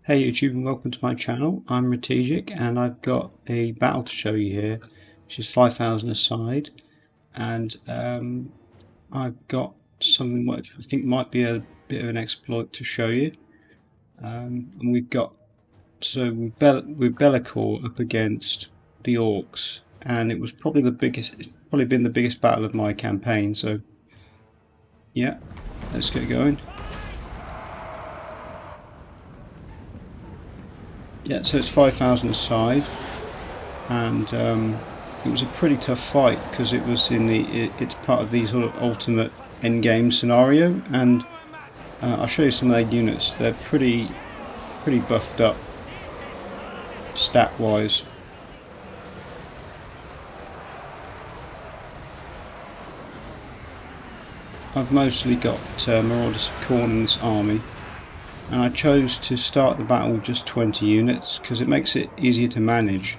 Hey YouTube and welcome to my channel. I'm Cat-ee-jiK and I've got a battle to show you here, which is 5,000 aside, and I've got something which I think might be a bit of an exploit to show you. And we've Be'lakor up against the Orcs, and it was probably been the biggest battle of my campaign. So yeah, let's get going. Yeah, so it's 5,000 aside, and it was a pretty tough fight because it was it's part of the sort of ultimate endgame scenario, and I'll show you some of their units. They're pretty buffed up stat wise. I've mostly got Marauders of Khorne in this army, and I chose to start the battle with just 20 units because it makes it easier to manage,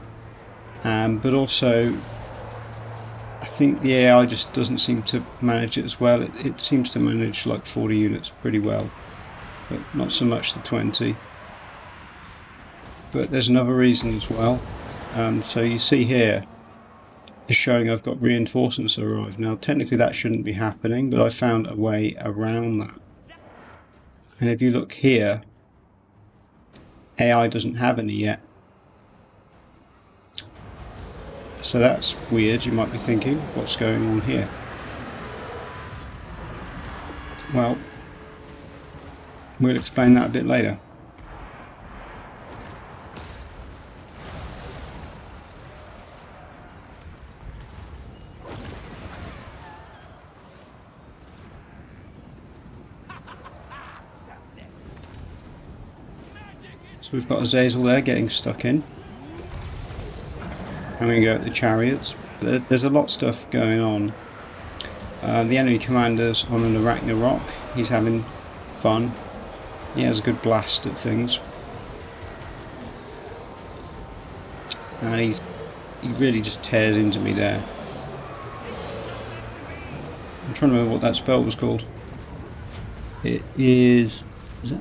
but also I think the AI just doesn't seem to manage it as well. It seems to manage like 40 units pretty well, but not so much the 20. But there's another reason as well. So you see here, it's showing I've got reinforcements arrived. Now technically that shouldn't be happening, but I found a way around that. And if you look here, AI doesn't have any yet. So that's weird, you might be thinking, what's going on here? Well, we'll explain that a bit later. So we've got Azazel there getting stuck in. And we go at the chariots. There's a lot of stuff going on. The enemy commander's on an Arachna rock. He's having fun. He has a good blast at things. And he really just tears into me there. I'm trying to remember what that spell was called. It is it?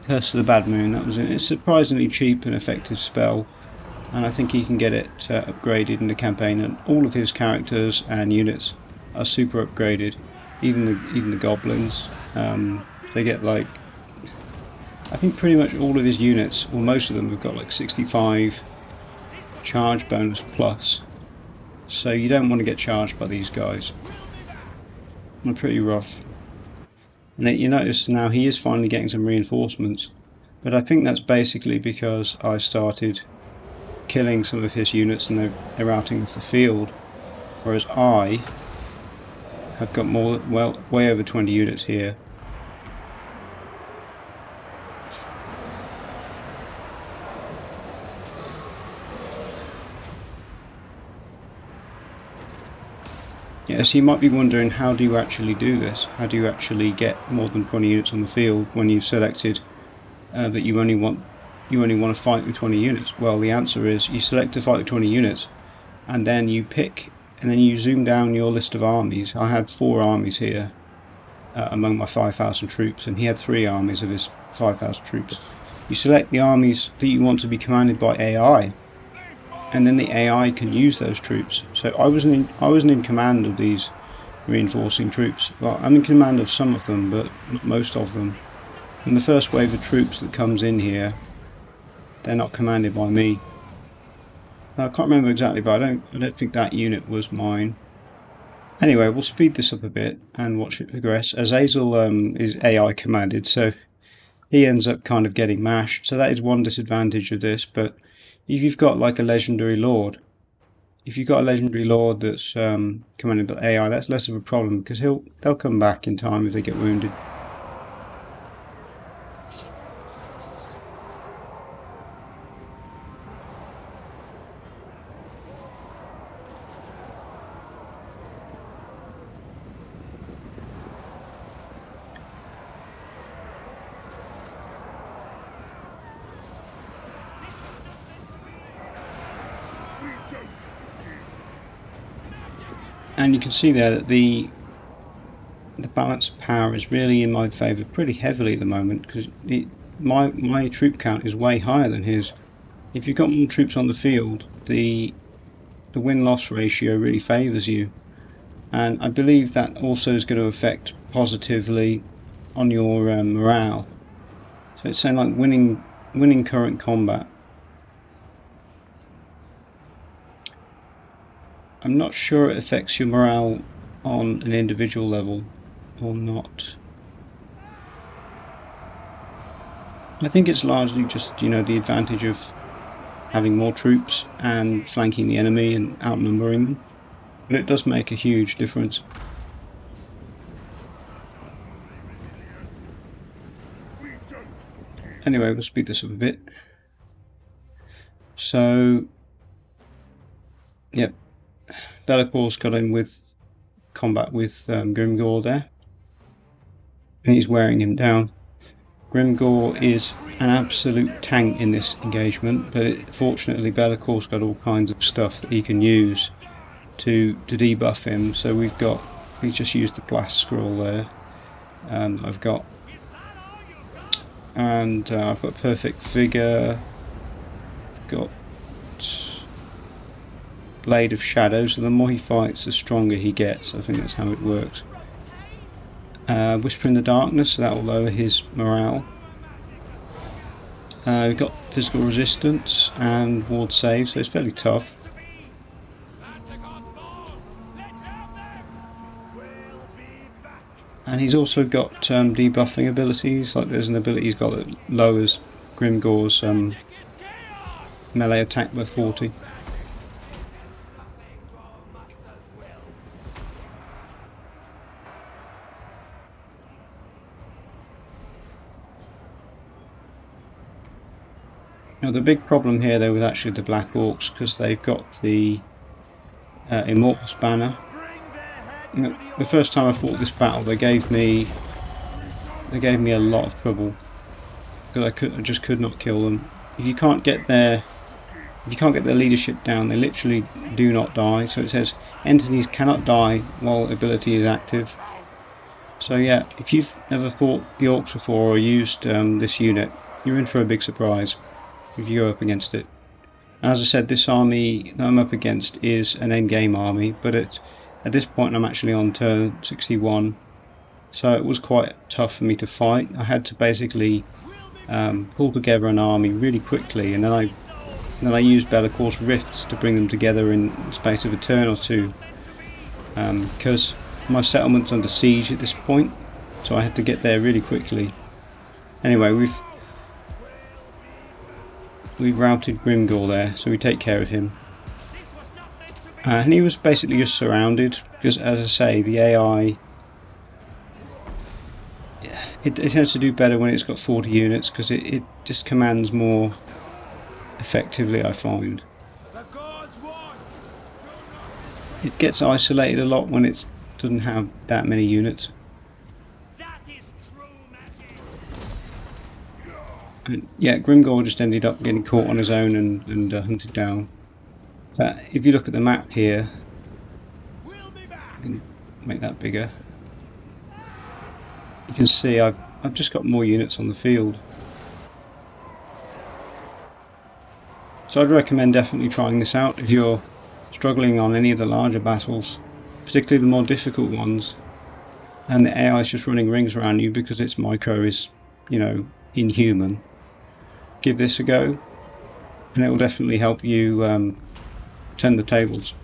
Curse of the Bad Moon, that was it. It's a surprisingly cheap and effective spell, and I think he can get it upgraded in the campaign, and all of his characters and units are super upgraded. Even the goblins, they get like, I think pretty much all of his units, or most of them, have got like 65 charge bonus plus. So you don't want to get charged by these guys. They're pretty rough. And you notice now he is finally getting some reinforcements, but I think that's basically because I started killing some of his units and they're routing off the field, whereas I have got way over 20 units here. Yeah, so you might be wondering, how do you actually do this? How do you actually get more than 20 units on the field when you've selected that you only want to fight with 20 units? Well, the answer is you select to fight with 20 units, and then you zoom down your list of armies. I had 4 armies here among my 5,000 troops, and he had 3 armies of his 5,000 troops. You select the armies that you want to be commanded by AI, and then the AI can use those troops. So I wasn't in command of these reinforcing troops. Well, I'm in command of some of them, but not most of them. And the first wave of troops that comes in here, they're not commanded by me. Now, I can't remember exactly, but I don't think that unit was mine. Anyway, we'll speed this up a bit and watch it progress. Azazel is AI commanded, so he ends up kind of getting mashed. So that is one disadvantage of this, but if you've got like a legendary lord, that's commanded by AI, that's less of a problem because they'll come back in time if they get wounded. And you can see there that the balance of power is really in my favour pretty heavily at the moment, because my troop count is way higher than his. If you've got more troops on the field, the win-loss ratio really favours you, and I believe that also is going to affect positively on your morale. So it's saying like winning current combat. I'm not sure it affects your morale on an individual level or not. I think it's largely just, you know, the advantage of having more troops and flanking the enemy and outnumbering them, but it does make a huge difference. Anyway, we'll speed this up a bit. So, yep, Bellacor's got in with combat with Grimgor there, and he's wearing him down. Grimgor is an absolute tank in this engagement, but fortunately Bellacor's got all kinds of stuff that he can use to debuff him. So he's just used the blast scroll there. I've got perfect vigor. I've got Blade of Shadow, so the more he fights, the stronger he gets. I think that's how it works. Whisper in the Darkness, so that will lower his morale. We've got physical resistance and ward save, so it's fairly tough. And he's also got debuffing abilities, like there's an ability he's got that lowers Grimgor's melee attack by 40. Now the big problem here though was actually the Black Orcs, because they've got the Immortal banner. You know, the first time I fought this battle, they gave me a lot of trouble because I just could not kill them. If you can't get their leadership down, they literally do not die. So it says entities cannot die while ability is active. So yeah, if you've never fought the Orcs before or used this unit, you're in for a big surprise if you go up against it. As I said, this army that I'm up against is an endgame army, but at this point I'm actually on turn 61, so it was quite tough for me to fight. I had to basically pull together an army really quickly, and then I used Bellacor's rifts to bring them together in the space of a turn or two, because my settlement's under siege at this point, so I had to get there really quickly. Anyway, we've routed Grimgor there, so we take care of him. And he was basically just surrounded, because as I say, the AI, it tends to do better when it's got 40 units, because it just commands more effectively, I find. It gets isolated a lot when it doesn't have that many units. And yeah, Grimgor just ended up getting caught on his own and hunted down. But if you look at the map here, I can make that bigger. You can see I've just got more units on the field. So I'd recommend definitely trying this out if you're struggling on any of the larger battles, particularly the more difficult ones, and the AI is just running rings around you because its micro is, you know, inhuman. Give this a go, and it will definitely help you turn the tables.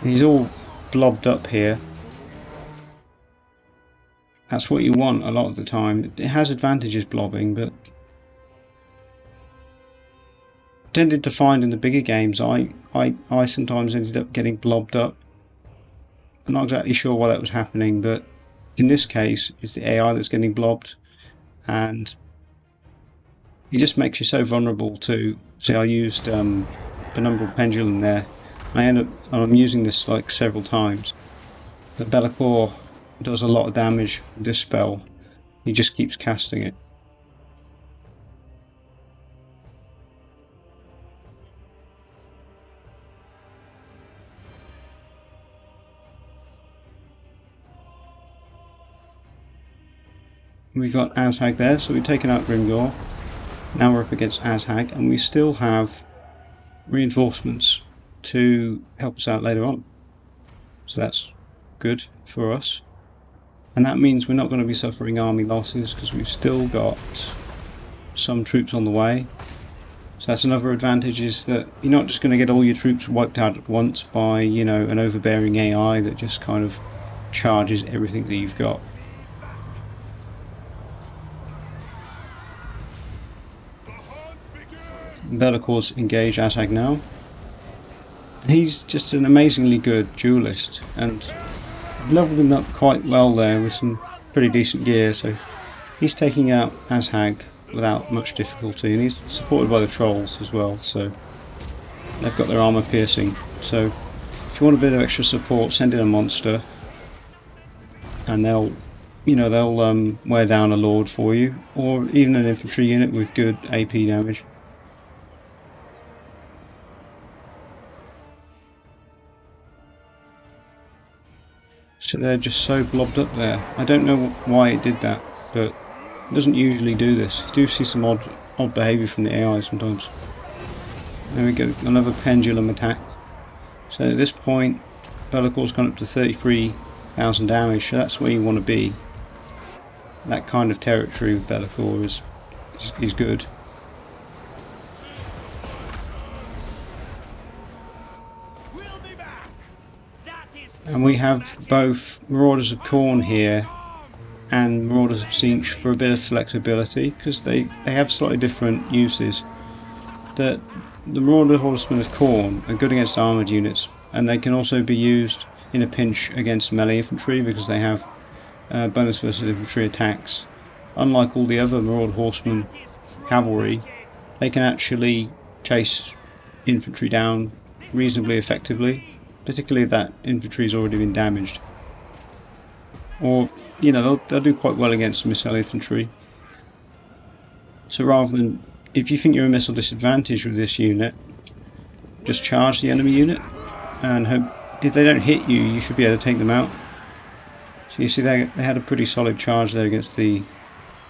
He's all blobbed up here. That's what you want a lot of the time. It has advantages blobbing, but I tended to find in the bigger games I sometimes ended up getting blobbed up. I'm not exactly sure why that was happening, but in this case it's the AI that's getting blobbed, and it just makes you so vulnerable to. See, I used the Penumbral Pendulum there. I'm using this like several times. The Bellacore does a lot of damage with this spell. He just keeps casting it. We've got Waaagh there, so we've taken out Grimgor. Now we're up against Waaagh, and we still have reinforcements to help us out later on. So that's good for us. And that means we're not going to be suffering army losses because we've still got some troops on the way. So that's another advantage, is that you're not just going to get all your troops wiped out at once by, you know, an overbearing AI that just kind of charges everything that you've got. Be'lakor's engage Waaagh now. He's just an amazingly good duelist, and I've leveled him up quite well there with some pretty decent gear, so he's taking out Waaagh without much difficulty, and he's supported by the trolls as well, so they've got their armour piercing. So if you want a bit of extra support, send in a monster and they'll, you know, they'll wear down a lord for you, or even an infantry unit with good AP damage. So they're just so blobbed up there. I don't know why it did that, but it doesn't usually do this. You do see some odd behaviour from the AI sometimes. There we go, another pendulum attack. So at this point, Be'lakor's gone up to 33,000 damage, so that's where you want to be. That kind of territory with Be'lakor is good. And we have both Marauders of Khorne here and Marauders of Tzeentch for a bit of flexibility, because they have slightly different uses. The Marauder Horsemen of Khorne are good against armoured units, and they can also be used in a pinch against melee infantry because they have bonus versus infantry attacks. Unlike all the other Marauder Horsemen cavalry, they can actually chase infantry down reasonably effectively, particularly if that infantry has already been damaged. Or, you know, they'll do quite well against missile infantry. So rather than, if you think you're a missile disadvantage with this unit, just charge the enemy unit and hope if they don't hit you, you should be able to take them out. So you see they had a pretty solid charge there against the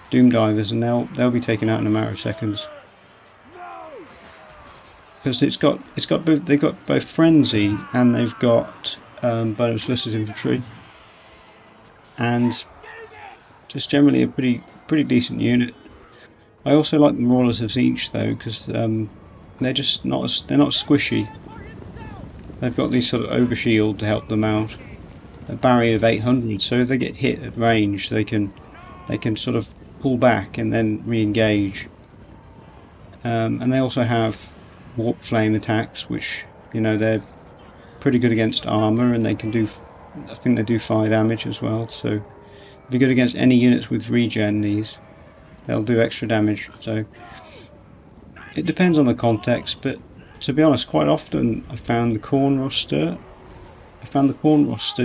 Doom Divers, and they'll be taken out in a matter of seconds. Because they've got both frenzy and they've got bonus versus infantry, and just generally a pretty decent unit. I also like the Marauders of Tzeentch though, because they're just not squishy. They've got these sort of overshield to help them out, a barrier of 800, so if they get hit at range, they can sort of pull back and then re-engage. And they also have warp flame attacks, which, you know, they're pretty good against armour, and they can do, I think they do fire damage as well, so be good against any units with regen. They'll do extra damage, so it depends on the context. But to be honest, quite often I found the Khorne roster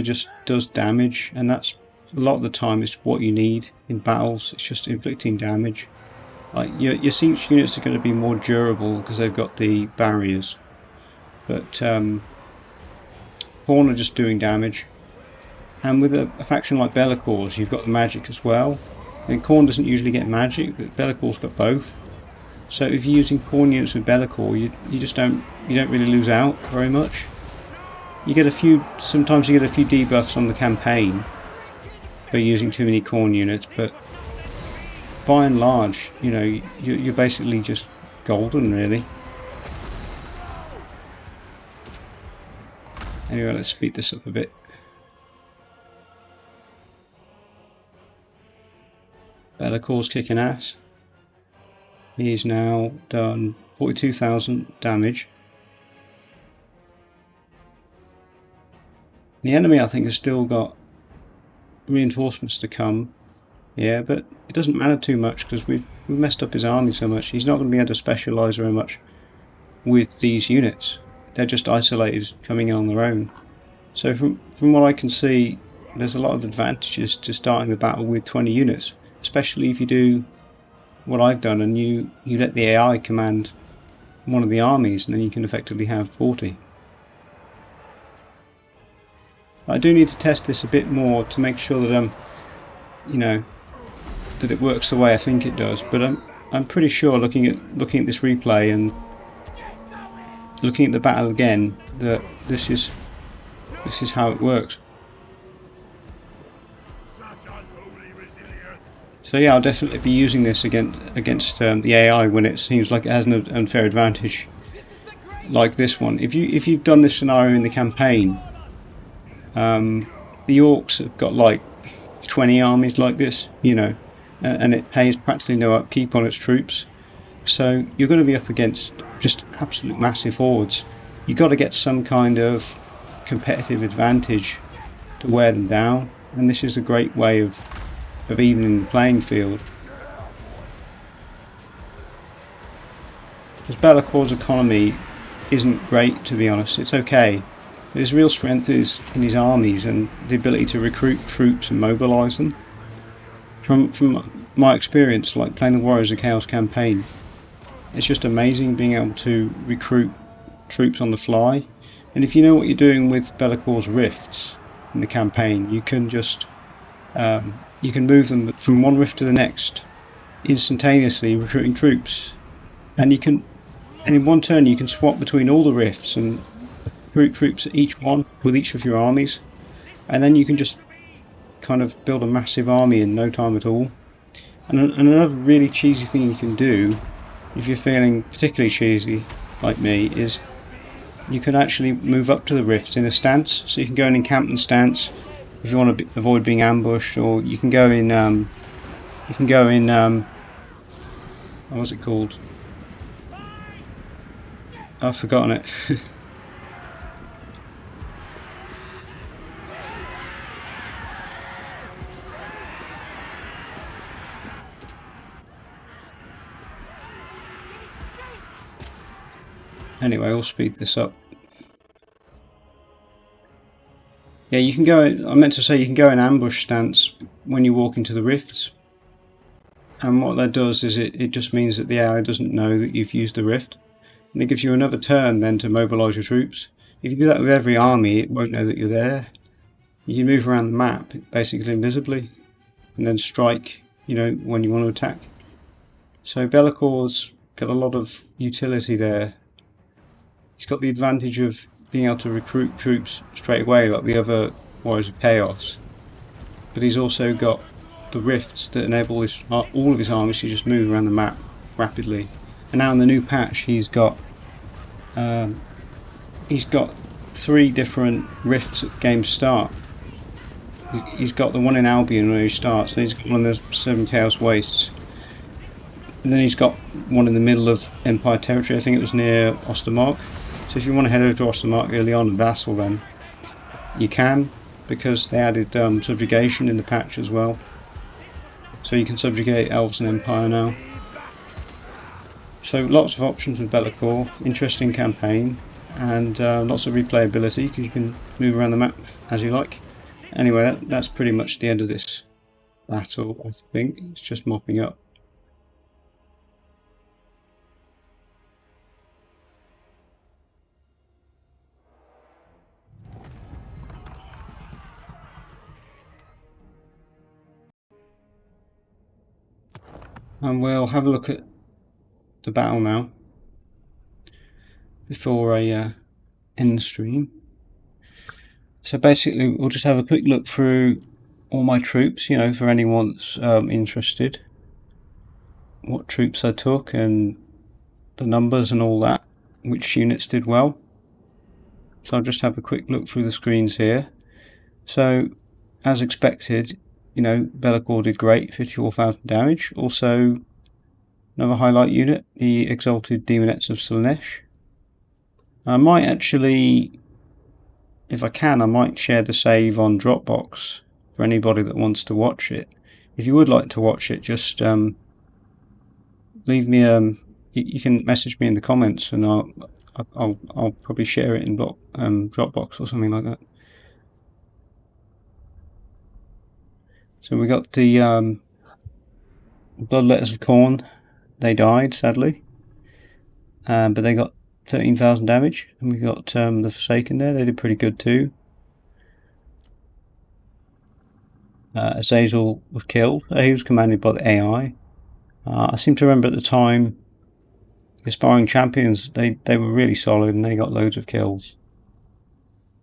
just does damage, and that's a lot of the time it's what you need in battles. It's just inflicting damage. Like your Tzeentch units are going to be more durable because they've got the barriers, but Khorne are just doing damage. And with a faction like Be'lakor's, you've got the magic as well. And Khorne doesn't usually get magic, but Be'lakor's got both. So if you're using Khorne units with Be'lakor, you don't really lose out very much. Sometimes you get a few debuffs on the campaign for using too many Khorne units, but by and large, you know, you're basically just golden, really. Anyway, let's speed this up a bit. Be'lakor's kicking ass. He's now done 42,000 damage. The enemy, I think, has still got reinforcements to come. Yeah, but it doesn't matter too much because we've messed up his army so much. He's not going to be able to specialise very much with these units. They're just isolated, coming in on their own. So from what I can see, there's a lot of advantages to starting the battle with 20 units, especially if you do what I've done and you let the AI command one of the armies, and then you can effectively have 40. I do need to test this a bit more to make sure that I'm, you know, it works the way I think it does, but I'm pretty sure looking at this replay and looking at the battle again that this is how it works. So yeah, I'll definitely be using this against the AI when it seems like it has an unfair advantage, like this one. If you've done this scenario in the campaign, the orcs have got like 20 armies like this, you know, and it pays practically no upkeep on its troops. So you're going to be up against just absolute massive hordes. You've got to get some kind of competitive advantage to wear them down, and this is a great way of evening the playing field. Because Be'lakor's economy isn't great, to be honest. It's okay, but his real strength is in his armies and the ability to recruit troops and mobilise them. From my experience, like playing the Warriors of Chaos campaign, it's just amazing being able to recruit troops on the fly. And if you know what you're doing with Be'lakor's rifts in the campaign, you can just you can move them from one rift to the next instantaneously, recruiting troops. And you can, and in one turn, you can swap between all the rifts and recruit troops at each one with each of your armies, and then you can just kind of build a massive army in no time at all. And another really cheesy thing you can do, if you're feeling particularly cheesy like me, is you can actually move up to the rifts in a stance. So you can go in encampment stance if you want to avoid being ambushed, or you can go in what's it called? I've forgotten it. Anyway, I'll speed this up. Yeah, you can go, I meant to say you can go in ambush stance when you walk into the rifts. And what that does is it just means that the AI doesn't know that you've used the rift. And it gives you another turn then to mobilise your troops. If you do that with every army, it won't know that you're there. You can move around the map basically invisibly, and then strike, you know, when you want to attack. So Be'lakor's got a lot of utility there. He's got the advantage of being able to recruit troops straight away like the other Warriors of Chaos, but he's also got the rifts that enable all of his armies to just move around the map rapidly. And now in the new patch, he's got 3 different rifts at game start. He's got the one in Albion where he starts, and he's got one in the 7 Chaos Wastes, and then he's got one in the middle of Empire territory. I think it was near Ostermark. So if you want to head over to Ostermark early on and vassal, then you can, because they added subjugation in the patch as well. So you can subjugate Elves and Empire now. So lots of options with Be'lakor, interesting campaign, and lots of replayability because you can move around the map as you like. Anyway, that's pretty much the end of this battle, I think. It's just mopping up. And we'll have a look at the battle now before I end the stream. So basically we'll just have a quick look through all my troops, you know, for anyone that's interested. What troops I took and the numbers and all that, which units did well. So I'll just have a quick look through the screens here. So as expected, you know, Be'lakor did great, 54,000 damage. Also another highlight unit, the Exalted Demonettes of Slaanesh. I might actually, if I can, I might share the save on Dropbox for anybody that wants to watch it. If you would like to watch it, just leave me you can message me in the comments, and I'll probably share it in Dropbox or something like that. So we got the Bloodletters of Khorne. They died sadly, but they got 13,000 damage. And we got the Forsaken there. They did pretty good too. Azazel was killed. He was commanded by the AI. I seem to remember at the time, the Aspiring Champions, they were really solid and they got loads of kills.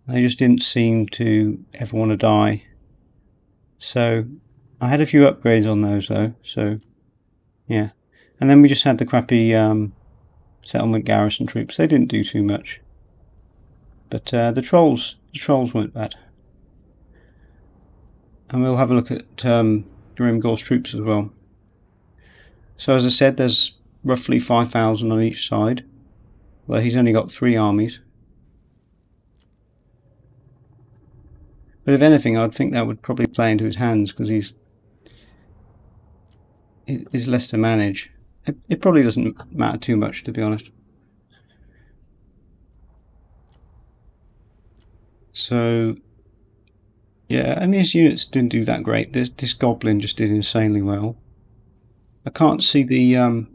They just didn't seem to ever want to die. So I had a few upgrades on those though, so yeah. And then we just had the crappy settlement garrison troops. They didn't do too much. But the trolls weren't bad. And we'll have a look at Grimgor's troops as well. So as I said, there's roughly 5,000 on each side, although he's only got 3 armies. But if anything, I'd think that would probably play into his hands because he's less to manage. It probably doesn't matter too much, to be honest. So yeah, I mean his units didn't do that great. This goblin just did insanely well. I can't see the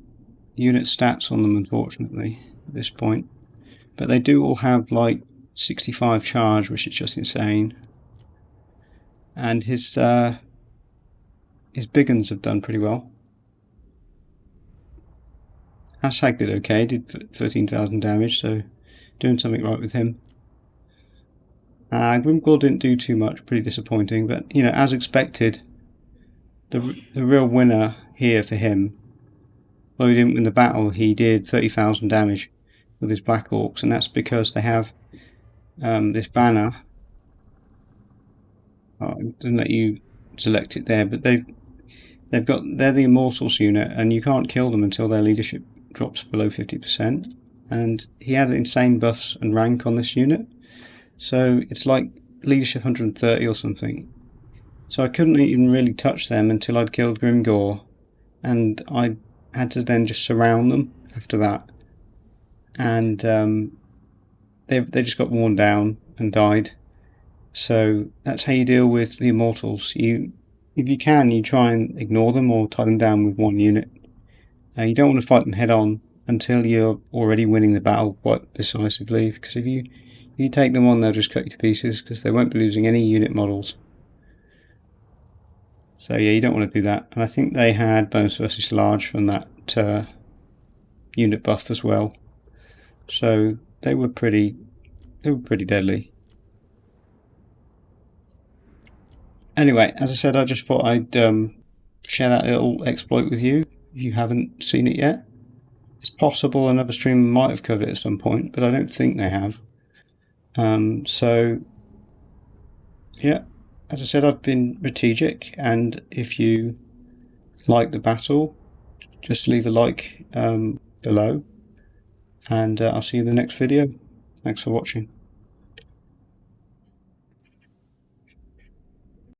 unit stats on them, unfortunately, at this point. But they do all have like 65 charge, which is just insane. And his big uns have done pretty well. #, did okay, did 13,000 damage, so doing something right with him. Grimgor didn't do too much, pretty disappointing, but you know, as expected, the real winner here for him, although he didn't win the battle, he did 30,000 damage with his Black Orcs, and that's because they have this banner. It doesn't let you select it there, but they're the Immortals unit, and you can't kill them until their leadership drops below 50%. And he had insane buffs and rank on this unit, so it's like leadership 130 or something. So I couldn't even really touch them until I'd killed Grimgor, and I had to then just surround them after that. And they just got worn down and died. So that's how you deal with the Immortals. If you can, you try and ignore them or tie them down with one unit. You don't want to fight them head on until you're already winning the battle quite decisively, because if you take them on, they'll just cut you to pieces, because they won't be losing any unit models. So yeah, you don't want to do that. And I think they had bonus versus large from that unit buff as well. So they were pretty deadly. Anyway, as I said, I just thought I'd share that little exploit with you if you haven't seen it yet. It's possible another streamer might have covered it at some point, but I don't think they have. So yeah, as I said, I've been Cat-ee-jiK, and if you like the battle, just leave a like below, and I'll see you in the next video. Thanks for watching.